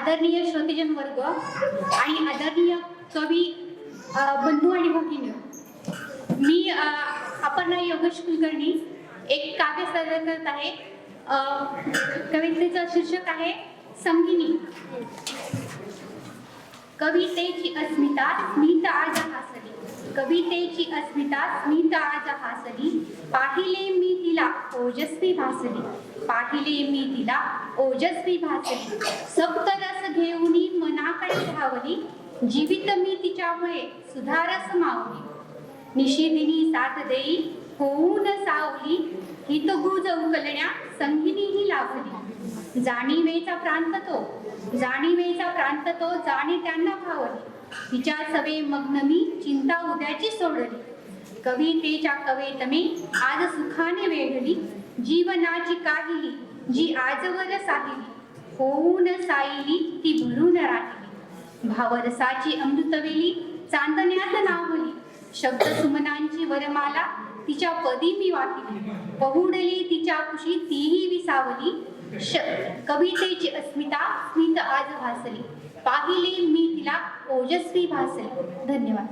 आदरणीय श्रोतेजन वर्ग आणि आदरणीय कवी बंधू आणि भगिनी, मी अपर्णा योगेश कुलकर्णी एक काव्य सादर करत आहे। कवितेचं शीर्षक आहे संगिनी। कवितेची अस्मिता स्मित आज हासली, कवितेची अस्मिता स्मित आज हासली, पाहिले मी तिला ओजस्वी भासली, पाहिले मी तिला ओजस्वी भासली, सप्तरस घेऊनी मनाकडे धावली, जीवित मी तिच्यामुळे सुधारस मावली, निशिदिनी साथ देई होऊन सावली, हितगुज उकलण्या संगिनी ही लाभली, जाणीवेचा प्रांत तो, जाणीवेचा प्रांत तो, जाणे त्यांना भावली, तिच्या सवे मग्न मी चिंता उद्याची सोडली, कवितेच्या कवेत मी आज सुखाने वेढली, जीवनाची काहिली जी आजवर साहिली, होऊन साईली ती भरून राहिली, भावरसाची अमृतवेली चांदण्यात नावली, शब्द सुमनांची वरमाला तिच्या पदी मी वाहिली, पहुडली तिच्या कुशी तीही विसावली, कवितेची अस्मिता स्मित आज भासली, पाहिले मी तिला ओजस्वी भासली। धन्यवाद।